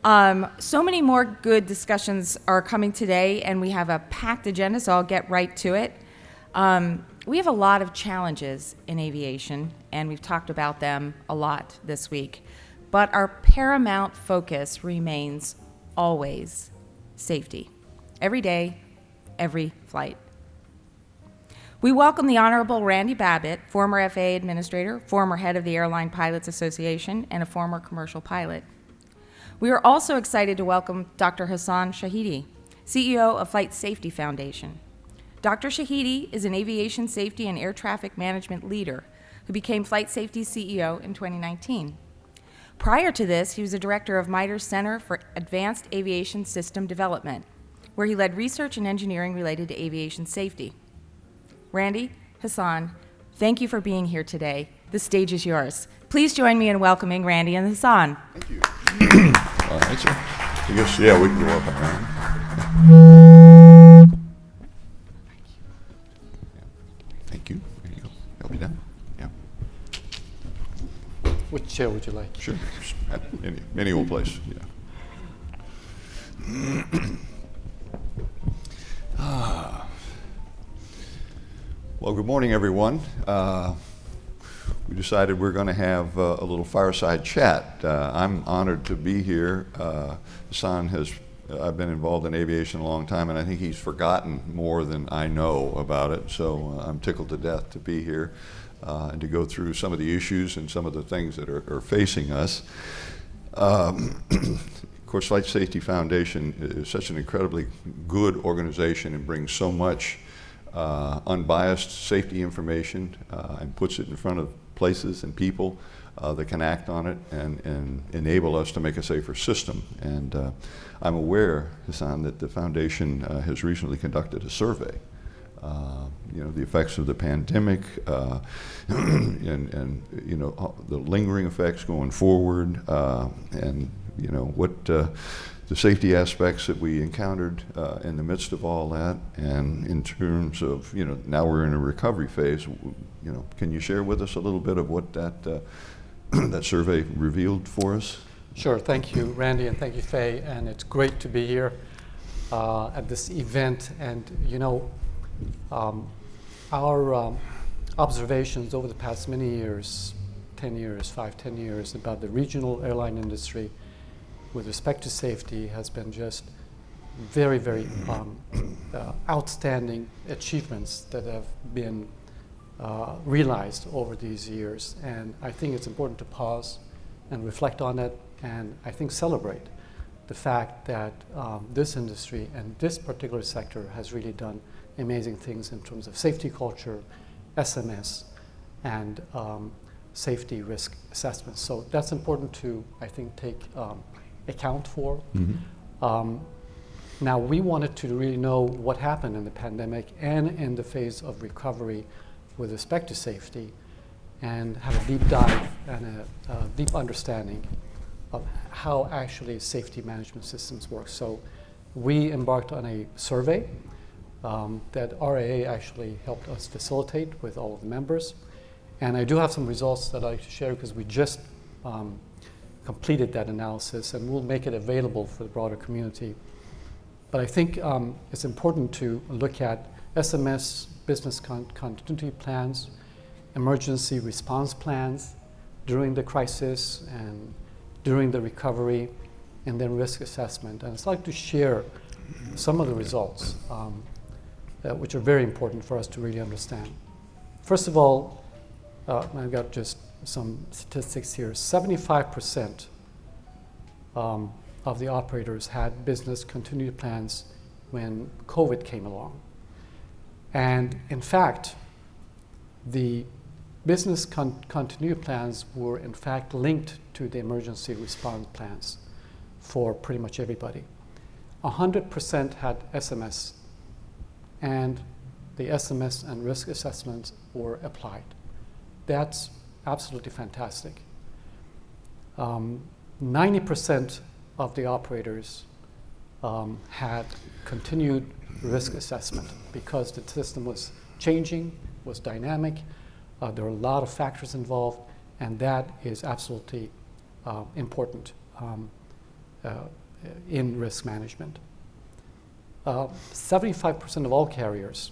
So many more good discussions are coming today, and we have a packed agenda, so I'll get right to it. We have a lot of challenges in aviation, and we've talked about them a lot this week. But our paramount focus remains always safety. Every day, every flight. We welcome the Honorable Randy Babbitt, former FAA Administrator, former head of the Airline Pilots Association, and a former commercial pilot. We are also excited to welcome Dr. Hassan Shahidi, CEO of Flight Safety Foundation. Dr. Shahidi is an aviation safety and air traffic management leader who became Flight Safety CEO in 2019. Prior to this, he was a director of MITRE's Center for Advanced Aviation System Development, where he led research and engineering related to aviation safety. Randy, Hassan, thank you for being here today. The stage is yours. Please join me in welcoming Randy and Hassan. Thank you. All right, sir. I guess, yeah, we can go up around. Thank you. There you go. Help me down. Yeah. Which chair would you like? Sure. At any old place. Yeah. Well, good morning, everyone. We decided we're going to have a little fireside chat. I'm honored to be here. Hassan I've been involved in aviation a long time, and I think he's forgotten more than I know about it, so I'm tickled to death to be here and to go through some of the issues and some of the things that are facing us. Of course, Flight Safety Foundation is such an incredibly good organization and brings so much unbiased safety information and puts it in front of places and people that can act on it and enable us to make a safer system. And I'm aware, Hassan, that the foundation has recently conducted a survey. The effects of the pandemic and the lingering effects going forward, and what the safety aspects that we encountered in the midst of all that, and in terms of, now we're in a recovery phase, can you share with us a little bit of what that that survey revealed for us? Sure, thank you, Randy, and thank you, Faye, and it's great to be here at this event. And our observations over the past many years, 10 years about the regional airline industry with respect to safety has been just very, very outstanding achievements that have been realized over these years. And I think it's important to pause and reflect on it, and I think celebrate the fact that this industry and this particular sector has really done amazing things in terms of safety culture, SMS, and safety risk assessments. So that's important to, I think, take account for. Mm-hmm. Now, we wanted to really know what happened in the pandemic and in the phase of recovery with respect to safety, and have a deep dive and a deep understanding of how actually safety management systems work. So we embarked on a survey that RAA actually helped us facilitate with all of the members. And I do have some results that I'd like to share because we just completed that analysis, and we'll make it available for the broader community. But I think it's important to look at SMS, business continuity plans, emergency response plans during the crisis and during the recovery, and then risk assessment. And I'd like to share some of the results which are very important for us to really understand. First of all, I've got just some statistics here. 75% of the operators had business continuity plans when COVID came along. And in fact, the business continuity plans were in fact linked to the emergency response plans for pretty much everybody. 100% had SMS, and the SMS and risk assessments were applied. That's absolutely fantastic. 90% of the operators had continued risk assessment because the system was changing, was dynamic. There were a lot of factors involved, and that is absolutely important. in risk management. 75% of all carriers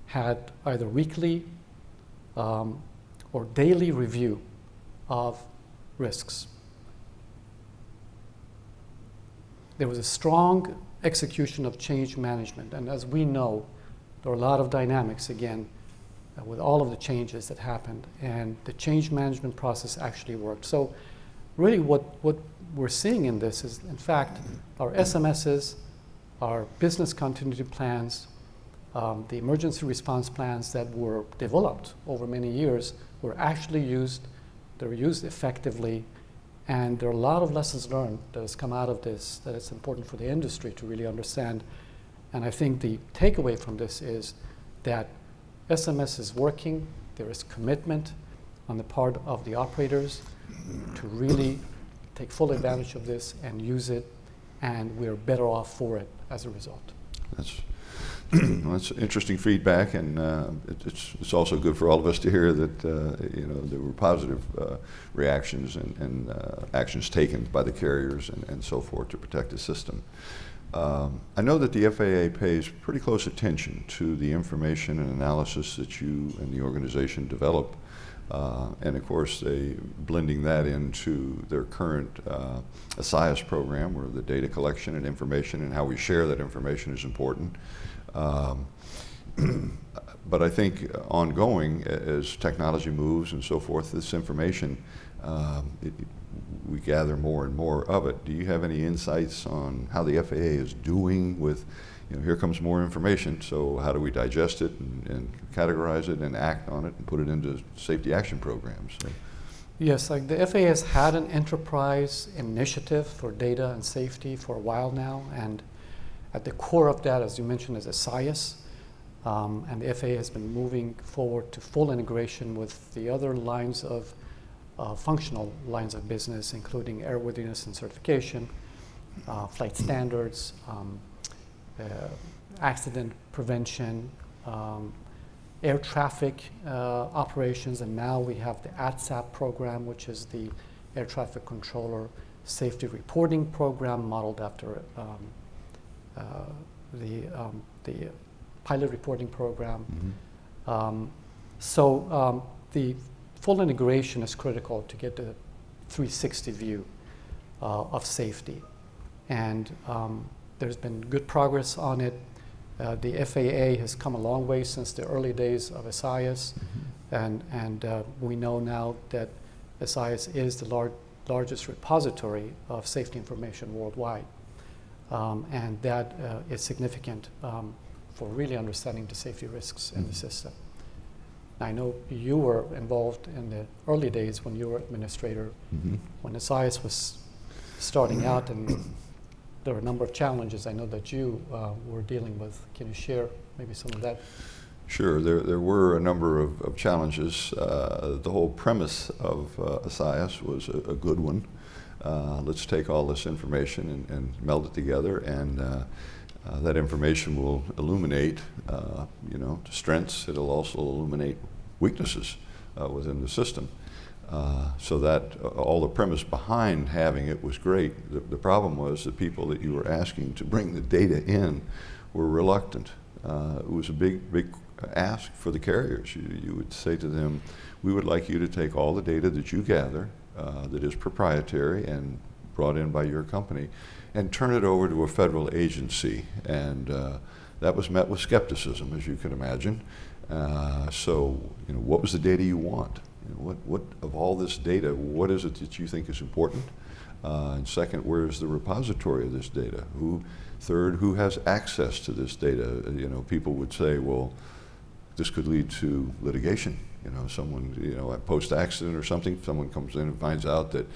had either weekly or daily review of risks. There was a strong execution of change management, and as we know, there are a lot of dynamics, again, with all of the changes that happened, and the change management process actually worked. So really what we're seeing in this is, in fact, our SMSs, our business continuity plans, the emergency response plans that were developed over many years were actually used. They were used effectively, and there are a lot of lessons learned that has come out of this that it's important for the industry to really understand. And I think the takeaway from this is that SMS is working. There is commitment on the part of the operators to really take full advantage of this and use it, and we're better off for it as a result. That's interesting feedback, and it's also good for all of us to hear that there were positive reactions and actions taken by the carriers and so forth to protect the system. I know that the FAA pays pretty close attention to the information and analysis that you and the organization develop, and of course they blending that into their current SIAS program, where the data collection and information and how we share that information is important. But I think ongoing, as technology moves and so forth, this information, we gather more and more of it. Do you have any insights on how the FAA is doing with, here comes more information, so how do we digest it and categorize it and act on it and put it into safety action programs? So. Yes, like the FAA has had an enterprise initiative for data and safety for a while now, and at the core of that, as you mentioned, is SIAS, and the FAA has been moving forward to full integration with the other lines of functional lines of business, including airworthiness and certification, flight standards, accident prevention, air traffic operations, and now we have the ATSAP program, which is the Air Traffic Controller Safety Reporting Program, modeled after the pilot reporting program. Mm-hmm. So the full integration is critical to get the 360 view of safety. And there's been good progress on it. The FAA has come a long way since the early days of SIAS, mm-hmm. and we know now that SIAS is the largest repository of safety information worldwide. And that is significant for really understanding the safety risks in the system. I know you were involved in the early days when you were administrator, mm-hmm. when SIAS was starting out, and there were a number of challenges I know that you were dealing with. Can you share maybe some of that? Sure, there were a number of challenges. The whole premise of SIAS was a good one. Let's take all this information and meld it together, and that information will illuminate, strengths. It'll also illuminate weaknesses within the system. So that all the premise behind having it was great. The problem was the people that you were asking to bring the data in were reluctant. It was a big ask for the carriers. You would say to them, we would like you to take all the data that you gather that is proprietary and brought in by your company and turn it over to a federal agency. And that was met with skepticism, as you can imagine. So, what was the data you want? What of all this data, what is it that you think is important? And second, where is the repository of this data? Third, who has access to this data? People would say, well, this could lead to litigation. Someone, post-accident or something, someone comes in and finds out that,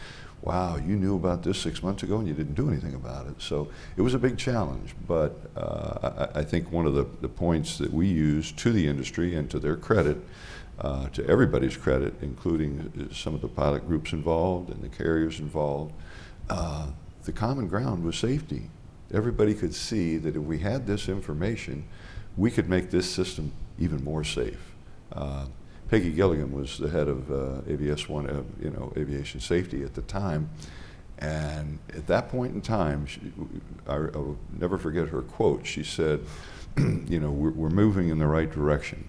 wow, you knew about this 6 months ago and you didn't do anything about it. So it was a big challenge, but I think one of the points that we use to the industry and to their credit, to everybody's credit, including some of the pilot groups involved and the carriers involved, the common ground was safety. Everybody could see that if we had this information, we could make this system even more safe. Peggy Gilligan was the head of ABS1, aviation safety at the time, And at that point in time, I will never forget her quote. She said, you know, we're moving in the right direction,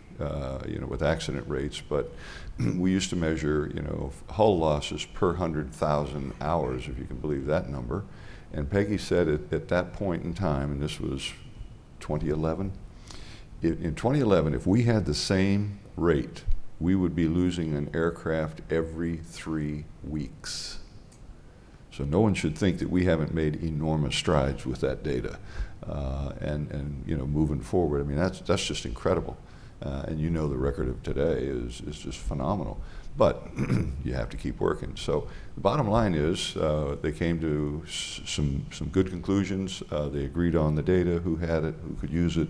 you know, with accident rates, but we used to measure, you know, hull losses per 100,000 hours, if you can believe that number. And Peggy said at that point in time, and this was 2011, in 2011, if we had the same rate, we would be losing an aircraft every 3 weeks. So no one should think that we haven't made enormous strides with that data. And you know, moving forward, I mean, that's just incredible. And you know the record of today is just phenomenal. But you have to keep working. So the bottom line is they came to some good conclusions. They agreed on the data, who had it, who could use it.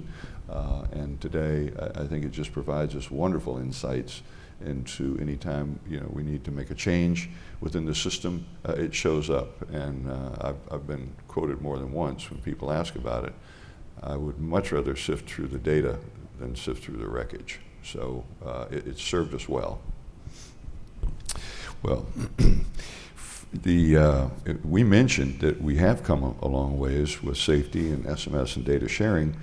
And today, I think it just provides us wonderful insights into any time, you know, we need to make a change within the system. It shows up. And I've been quoted more than once when people ask about it. I would much rather sift through the data than sift through the wreckage. So it served us well. Well, we mentioned that we have come a long ways with safety and SMS and data sharing.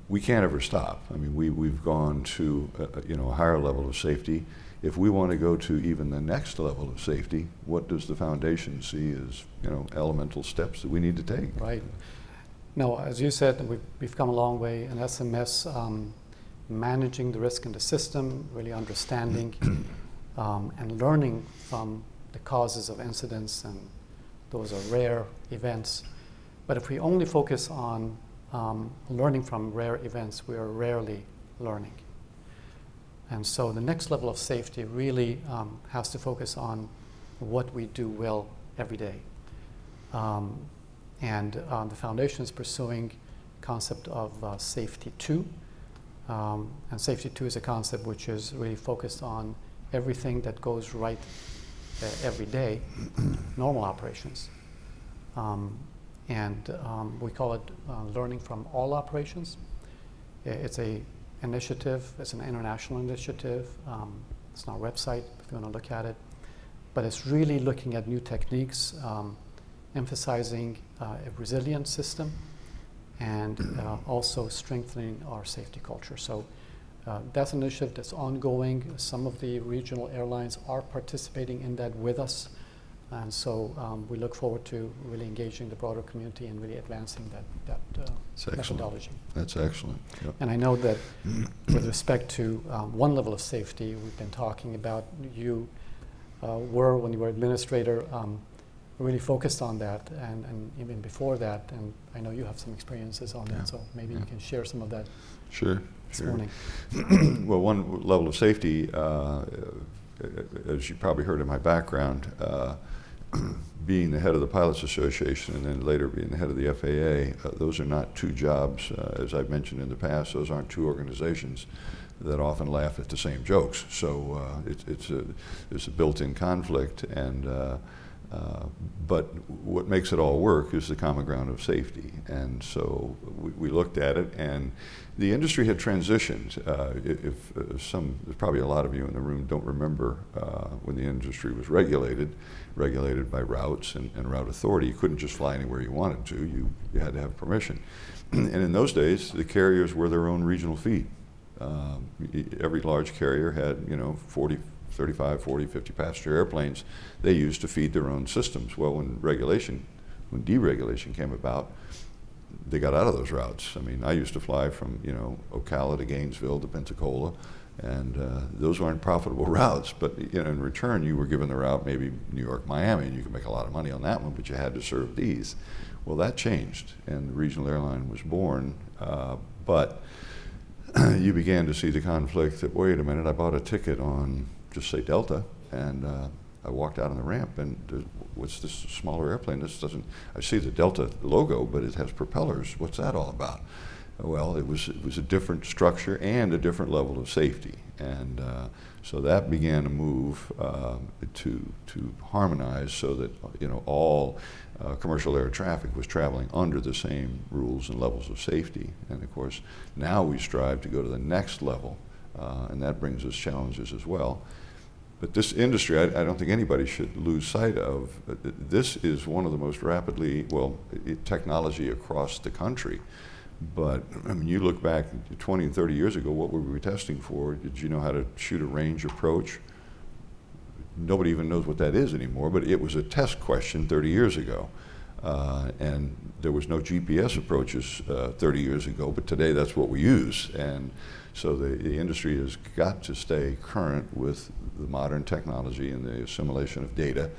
We can't ever stop. I mean, we've gone to you know, a higher level of safety. If we want to go to even the next level of safety, what does the foundation see as, you know, elemental steps that we need to take? Right. No, as you said, we've come a long way in SMS, managing the risk in the system, really understanding and learning from the causes of incidents, and those are rare events. But if we only focus on learning from rare events, we are rarely learning. And so the next level of safety really has to focus on what we do well every day. And the foundation is pursuing concept of safety 2. And safety 2 is a concept which is really focused on everything that goes right every day, normal operations. And we call it learning from all operations. It's a initiative, it's an international initiative. It's on our website if you want to look at it. But it's really looking at new techniques, emphasizing a resilient system, and also strengthening our safety culture. So that's an initiative that's ongoing. Some of the regional airlines are participating in that with us. And so we look forward to really engaging the broader community and really advancing that methodology. That's excellent. Yep. And I know that with respect to one level of safety, we've been talking about, you were, when you were administrator, really focused on that, and even before that, and I know you have some experiences on that, so maybe you can share some of that this morning. Well, one level of safety, as you probably heard in my background, being the head of the Pilots Association and then later being the head of the FAA, those are not two jobs. As I've mentioned in the past, those aren't two organizations that often laugh at the same jokes. So it's a built-in conflict, and but what makes it all work is the common ground of safety. And so we looked at it, and the industry had transitioned. There's probably a lot of you in the room don't remember when the industry was regulated by routes and route authority. You couldn't just fly anywhere you wanted to. You had to have permission. And in those days, the carriers were their own regional feed. Every large carrier had, 35, 40, 50 passenger airplanes they used to feed their own systems. Well, when deregulation came about, they got out of those routes. I mean, I used to fly from, Ocala to Gainesville to Pensacola, and those weren't profitable routes. But, in return, you were given the route maybe New York, Miami, and you could make a lot of money on that one, but you had to serve these. Well, that changed, and the regional airline was born. But you began to see the conflict that, wait a minute, I bought a ticket on, just say Delta, and I walked out on the ramp, and what's this smaller airplane? I see the Delta logo, but it has propellers. What's that all about? Well, it was a different structure and a different level of safety, and so that began to move to harmonize so that all commercial air traffic was traveling under the same rules and levels of safety. And of course, now we strive to go to the next level, and that brings us challenges as well. But this industry, I don't think anybody should lose sight of. This is one of the most rapidly, technology across the country. But I mean, you look back 20 and 30 years ago, what were we testing for? Did you know how to shoot a range approach? Nobody even knows what that is anymore, but it was a test question 30 years ago. And there was no GPS approaches 30 years ago, but today that's what we use. And so the industry has got to stay current with the modern technology and the assimilation of data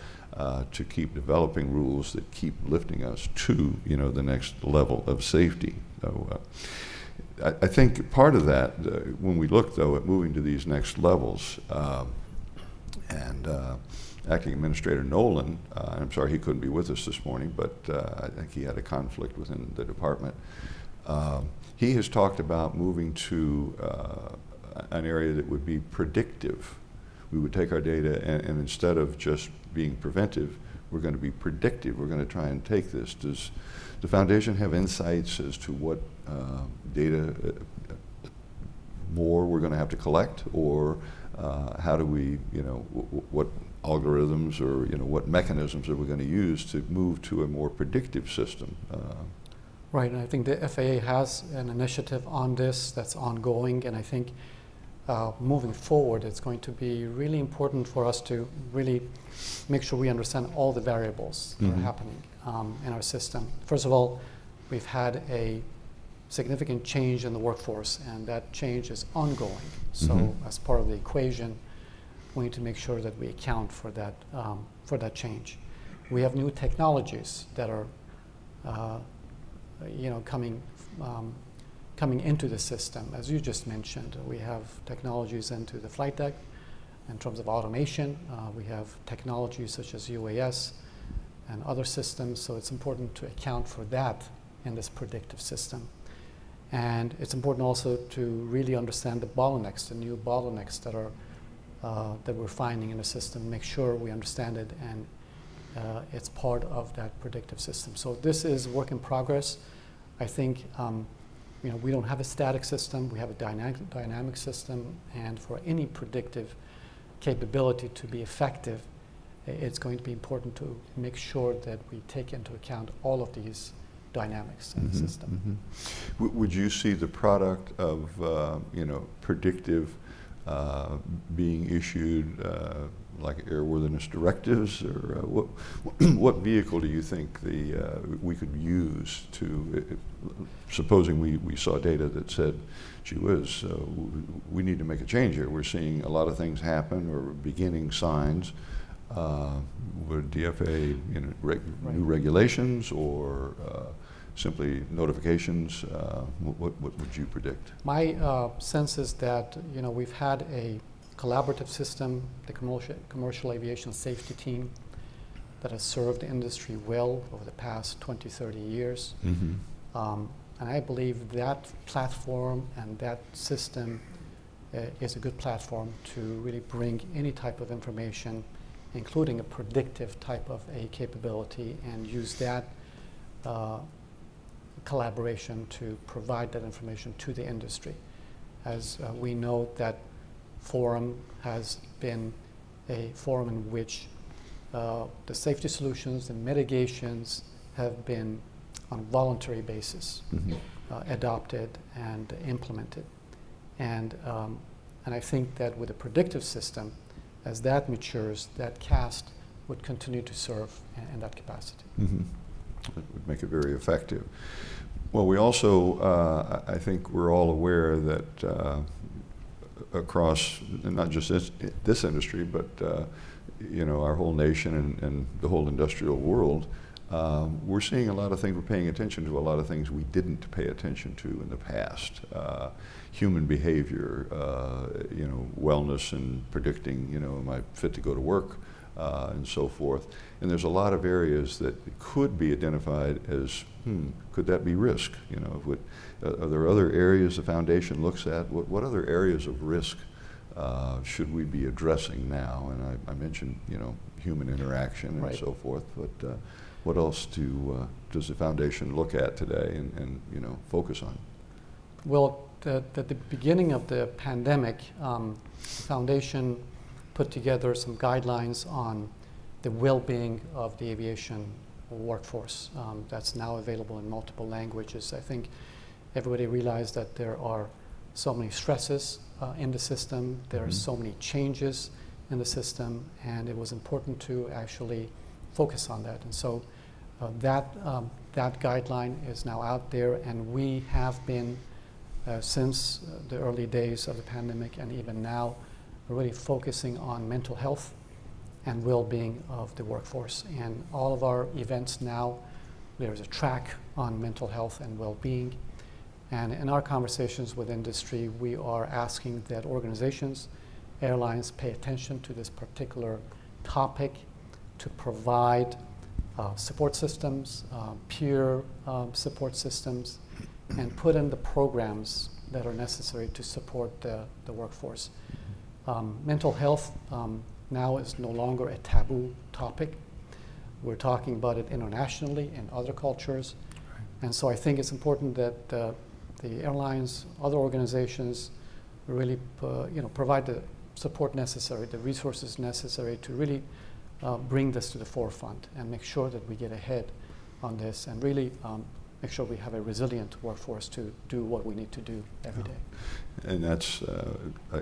to keep developing rules that keep lifting us to, the next level of safety. So I think part of that, when we look though at moving to these next levels, and Acting Administrator Nolan, I'm sorry he couldn't be with us this morning, but I think he had a conflict within the department. He has talked about moving to an area that would be predictive. We would take our data and instead of just being preventive, we're going to be predictive. We're going to try and take this. Does the foundation have insights as to what data more we're going to have to collect, or how do we, what algorithms or what mechanisms are we going to use to move to a more predictive system? Right, and I think the FAA has an initiative on this that's ongoing, and I think moving forward it's going to be really important for us to really make sure we understand all the variables that are happening in our system. First of all, we've had a significant change in the workforce, and that change is ongoing. So as part of the equation, we need to make sure that we account for that change. We have new technologies that are coming into the system. As you just mentioned, we have technologies into the flight deck in terms of automation. We have technologies such as UAS and other systems, so it's important to account for that in this predictive system. And it's important also to really understand the bottlenecks, the new bottlenecks that we're finding in the system, make sure we understand it, and it's part of that predictive system. So this is work in progress. I think we don't have a static system, we have a dynamic system, and for any predictive capability to be effective, it's going to be important to make sure that we take into account all of these dynamics in the system. Would you see the product of predictive being issued like airworthiness directives, or what vehicle do you think we could use to, supposing we saw data that said, gee whiz, we need to make a change here. We're seeing a lot of things happen or beginning signs. Would DFA, new regulations or simply notifications? What would you predict? My sense is that we've had a collaborative system, the commercial aviation safety team, that has served the industry well over the past 20, 30 years. And I believe that platform and that system is a good platform to really bring any type of information, including a predictive type of a capability, and use that collaboration to provide that information to the industry. As we know, that forum has been a forum in which the safety solutions and mitigations have been on a voluntary basis adopted and implemented. And I think that with a predictive system, as that matures, that CAST would continue to serve in that capacity. That would make it very effective. Well, we also, I think we're all aware that across not just this industry, but our whole nation and the whole industrial world, we're seeing a lot of things, we're paying attention to a lot of things we didn't pay attention to in the past. Human behavior, wellness and predicting, am I fit to go to work, and so forth. And there's a lot of areas that could be identified as, could that be risk? Are there other areas the foundation looks at? What other areas of risk should we be addressing now? And I mentioned, human interaction and so forth, but what else does the foundation look at today and focus on? Well, at the beginning of the pandemic, the foundation put together some guidelines on the well-being of the aviation workforce. That's now available in multiple languages. I think everybody realized that there are so many stresses in the system, there are so many changes in the system, and it was important to actually focus on that. And so that guideline is now out there, and we have been, since the early days of the pandemic and even now, really focusing on mental health and well-being of the workforce. And all of our events now, there's a track on mental health and well-being. And in our conversations with industry, we are asking that organizations, airlines, pay attention to this particular topic to provide support systems, peer support systems, and put in the programs that are necessary to support the workforce. Mental health now is no longer a taboo topic. We're talking about it internationally in other cultures. Right. And so I think it's important that the airlines, other organizations really provide the support necessary, the resources necessary to really bring this to the forefront and make sure that we get ahead on this and really make sure we have a resilient workforce to do what we need to do every day. And that's,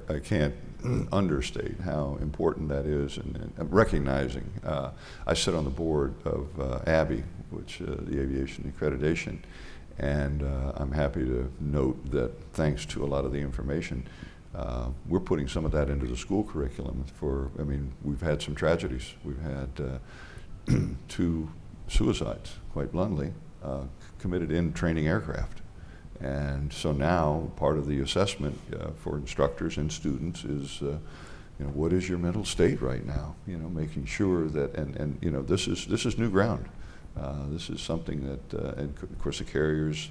I can't understate how important that is, and recognizing, I sit on the board of ABI, which the Aviation Accreditation, and I'm happy to note that thanks to a lot of the information, we're putting some of that into the school curriculum we've had some tragedies. We've had 2 suicides, quite bluntly, committed in training aircraft. And so now part of the assessment for instructors and students is, what is your mental state right now? Making sure that, and this is new ground. This is something that, and of course the carriers,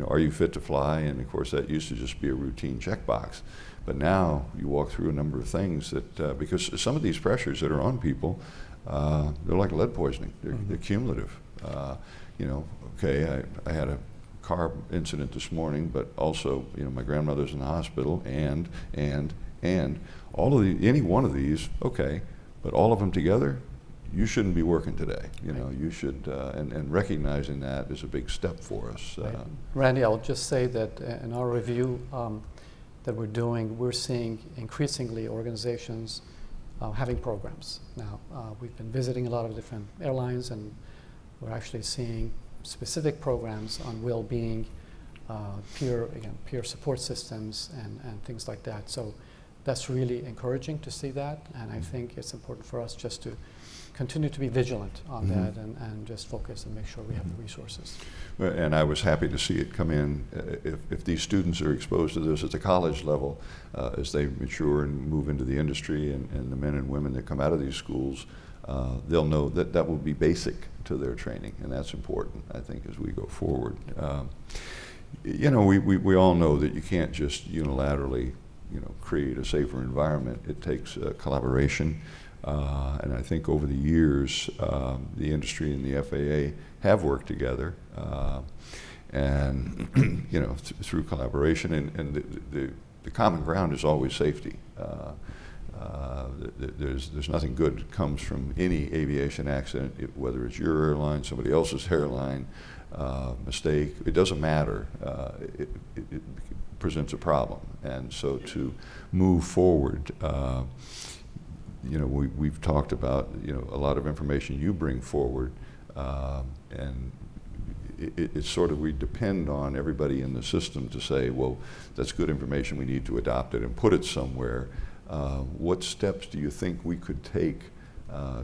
are you fit to fly? And of course that used to just be a routine checkbox. But now you walk through a number of things that, because some of these pressures that are on people, they're like lead poisoning. They're cumulative. I had a car incident this morning, but also, my grandmother's in the hospital, and all of any one of these, okay, but all of them together, you shouldn't be working today. You should, and recognizing that is a big step for us. Right. Randy, I'll just say that in our review that we're doing, we're seeing increasingly organizations having programs. Now, we've been visiting a lot of different airlines, and we're actually seeing specific programs on well-being, peer support systems, and things like that. So that's really encouraging to see that, and I think it's important for us just to continue to be vigilant on that and just focus and make sure we have the resources. And I was happy to see it come in. If these students are exposed to this at the college level, as they mature and move into the industry, and the men and women that come out of these schools, they'll know that that will be basic to their training, and that's important, I think, as we go forward. We all know that you can't just unilaterally, create a safer environment. It takes collaboration. And I think over the years, the industry and the FAA have worked together, and through collaboration, and the common ground is always safety. There's nothing good that comes from any aviation accident, whether it's your airline, somebody else's airline, mistake. It doesn't matter. It presents a problem, and so to move forward. We've talked about a lot of information you bring forward, and it's sort of, we depend on everybody in the system to say, well, that's good information, we need to adopt it and put it somewhere. What steps do you think we could take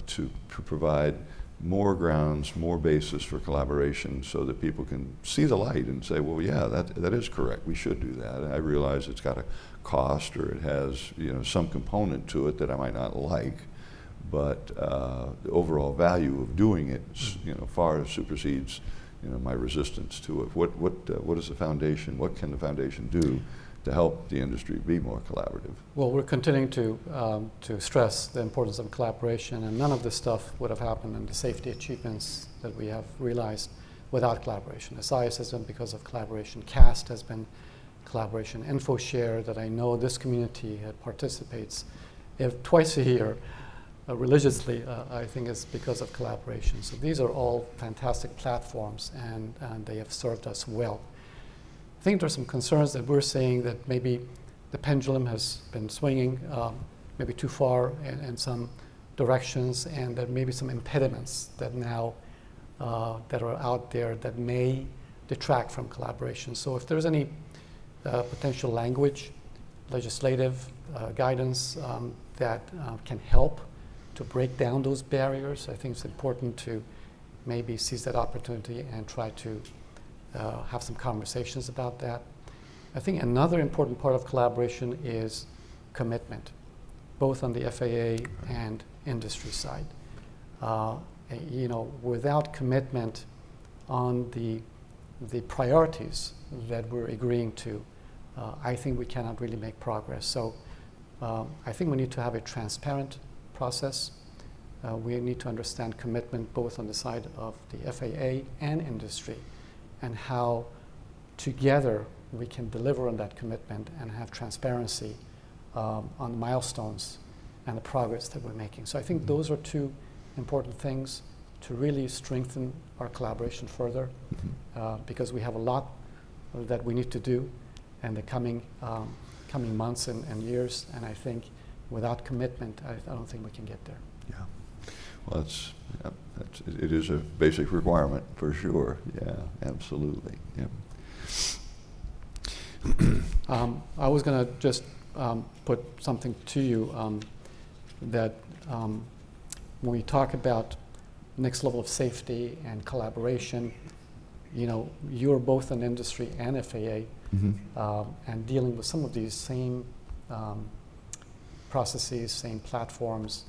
to provide more grounds, more basis for collaboration, so that people can see the light and say, well, yeah, that is correct, we should do that. And I realize it's got a cost, or it has some component to it that I might not like, but the overall value of doing it far supersedes my resistance to it. What is the foundation? What can the foundation do to help the industry be more collaborative? Well, we're continuing to stress the importance of collaboration, and none of this stuff would have happened, and the safety achievements that we have realized without collaboration. SIS has been because of collaboration. CAST has been collaboration. InfoShare, that I know this community participates if twice a year religiously, I think it's because of collaboration. So these are all fantastic platforms, and they have served us well. I think there's some concerns that we're seeing that maybe the pendulum has been swinging maybe too far in some directions, and there may be some impediments that now that are out there that may detract from collaboration. So if there's any potential language, legislative guidance that can help to break down those barriers, I think it's important to maybe seize that opportunity and try to have some conversations about that. I think another important part of collaboration is commitment, both on the FAA and industry side. Without commitment on the priorities that we're agreeing to, I think we cannot really make progress. So I think we need to have a transparent process. We need to understand commitment both on the side of the FAA and industry, and how together we can deliver on that commitment and have transparency on milestones and the progress that we're making. So I think those are two important things to really strengthen our collaboration further, because we have a lot that we need to do in the coming months and years, and I think without commitment, I don't think we can get there. Yeah. Well, it is a basic requirement for sure. Yeah, absolutely. Yeah. I was going to just put something to you that when we talk about next level of safety and collaboration, you're both in industry and FAA, and dealing with some of these same processes, same platforms.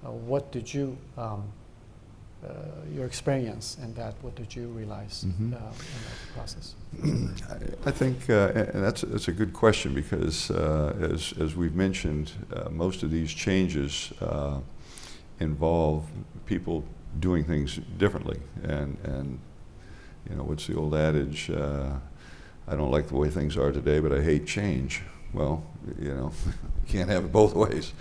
What did you, your experience in that, what did you realize in that process? I think and that's a good question, because as we've mentioned, most of these changes involve people doing things differently, and what's the old adage? I don't like the way things are today, but I hate change. Well, you can't have it both ways.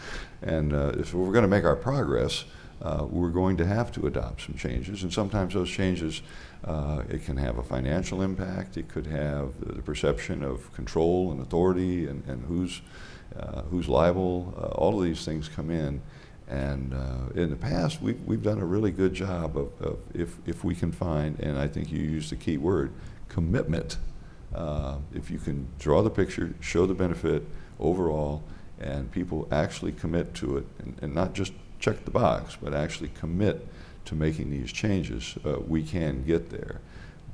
And if we're going to make our progress, we're going to have to adopt some changes. And sometimes those changes, it can have a financial impact. It could have the perception of control and authority, and who's liable. All of these things come in. And in the past, we've done a really good job of if we can find, and I think you used the key word, commitment. If you can draw the picture, show the benefit overall, and people actually commit to it, and not just check the box, but actually commit to making these changes, we can get there.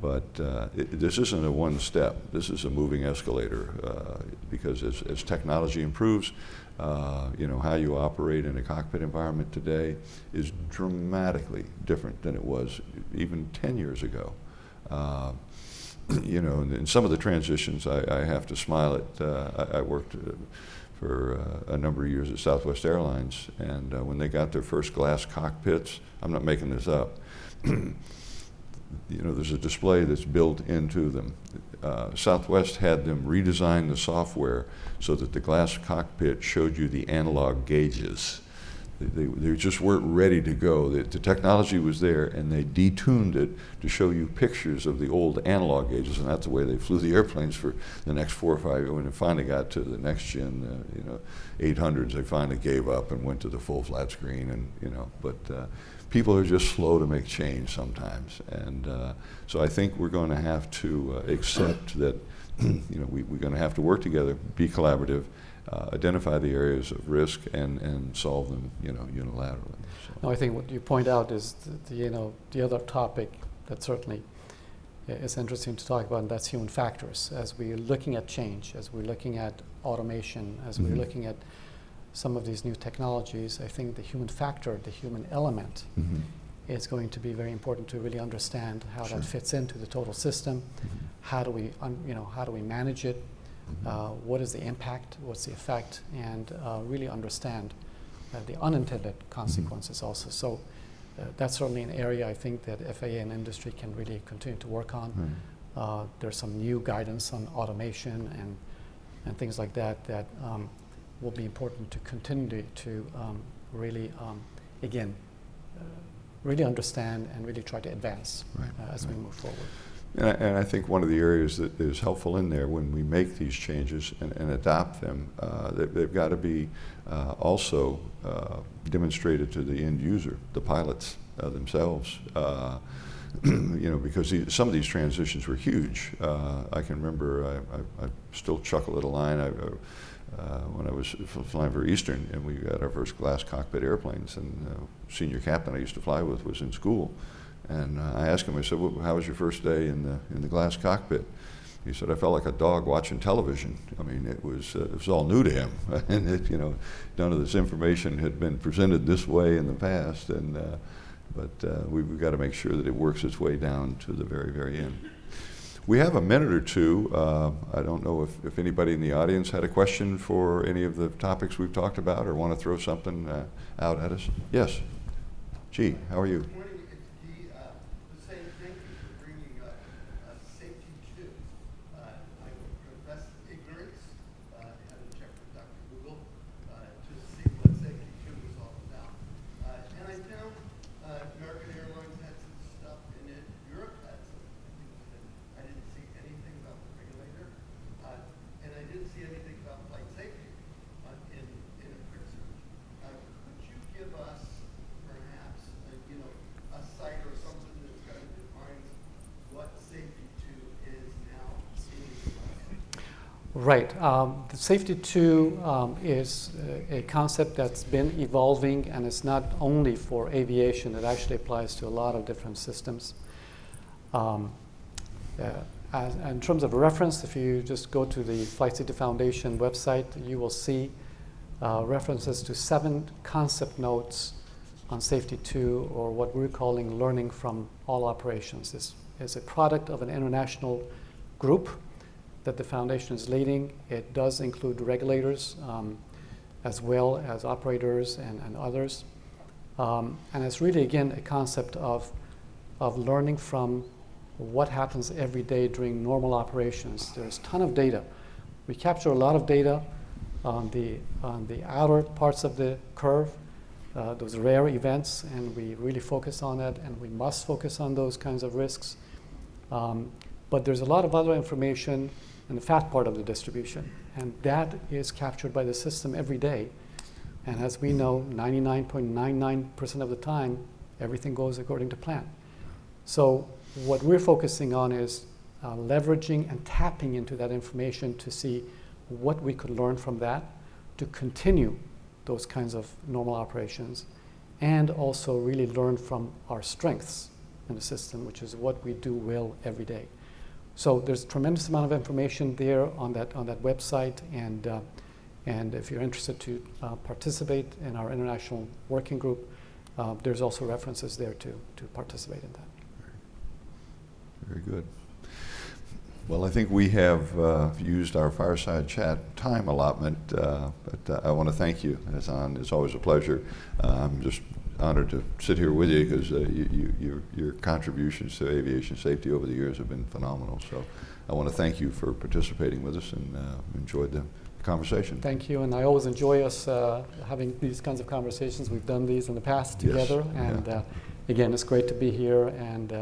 But this isn't a one step. This is a moving escalator, because as technology improves, how you operate in a cockpit environment today is dramatically different than it was even 10 years ago. In some of the transitions, I have to smile at. I worked for a number of years at Southwest Airlines, and when they got their first glass cockpits, I'm not making this up, there's a display that's built into them. Southwest had them redesign the software so that the glass cockpit showed you the analog gauges. They just weren't ready to go. The technology was there, and they detuned it to show you pictures of the old analog gauges, and that's the way they flew the airplanes for the next 4 or 5 years. When it finally got to the next gen, 800s, they finally gave up and went to the full flat screen, but people are just slow to make change sometimes, and so I think we're going to have to accept that we're going to have to work together, be collaborative, identify the areas of risk, and solve them unilaterally. So. No, I think what you point out is the other topic that certainly is interesting to talk about, and that's human factors. As we're looking at change, as we're looking at automation, as we're looking at some of these new technologies, I think the human factor, the human element, is going to be very important to really understand how that fits into the total system. How do we manage it? What is the impact? What's the effect? And really understand the unintended consequences also. So that's certainly an area I think that FAA and industry can really continue to work on. There's some new guidance on automation and things like that will be important to continue to really, again, really understand and really try to advance as we move forward. And I think one of the areas that is helpful in there when we make these changes and adopt them, they've got to be also demonstrated to the end user, the pilots themselves. Because some of these transitions were huge. I can remember, I still chuckle at a line when I was flying for Eastern, and we got our first glass cockpit airplanes, and senior captain I used to fly with was in school. And I asked him, I said, well, how was your first day in the glass cockpit? He said, I felt like a dog watching television. I mean, it was all new to him. And none of this information had been presented this way in the past. But we've got to make sure that it works its way down to the very, very end. We have a minute or two. I don't know if anybody in the audience had a question for any of the topics we've talked about or want to throw something out at us. Yes. Gee, how are you? Right. The Safety 2 is a concept that's been evolving, and it's not only for aviation. It actually applies to a lot of different systems. In terms of reference, if you just go to the Flight Safety Foundation website, you will see references to 7 concept notes on Safety 2, or what we're calling learning from all operations. This is a product of an international group that the foundation is leading. It does include regulators as well as operators and others. And it's really, again, a concept of learning from what happens every day during normal operations. There's a ton of data. We capture a lot of data on the outer parts of the curve, those rare events, and we really focus on it, and we must focus on those kinds of risks. But there's a lot of other information in the fat part of the distribution, and that is captured by the system every day. And as we know, 99.99% of the time, everything goes according to plan. So what we're focusing on is leveraging and tapping into that information to see what we could learn from that to continue those kinds of normal operations, and also really learn from our strengths in the system, which is what we do well every day. So there's a tremendous amount of information there on that website, and if you're interested to participate in our international working group, there's also references there to participate in that. Very good. Well, I think we have used our fireside chat time allotment, but I want to thank you, Hassan. It's always a pleasure. I'm just honored to sit here with you because your contributions to aviation safety over the years have been phenomenal. So I want to thank you for participating with us, and enjoyed the conversation. Thank you, and I always enjoy us having these kinds of conversations. We've done these in the past together, yes. And again, it's great to be here, and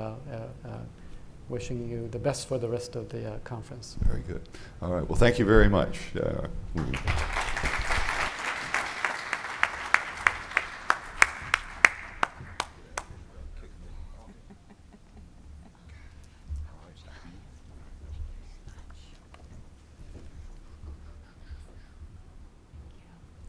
wishing you the best for the rest of the conference. Very good. All right, well, thank you very much.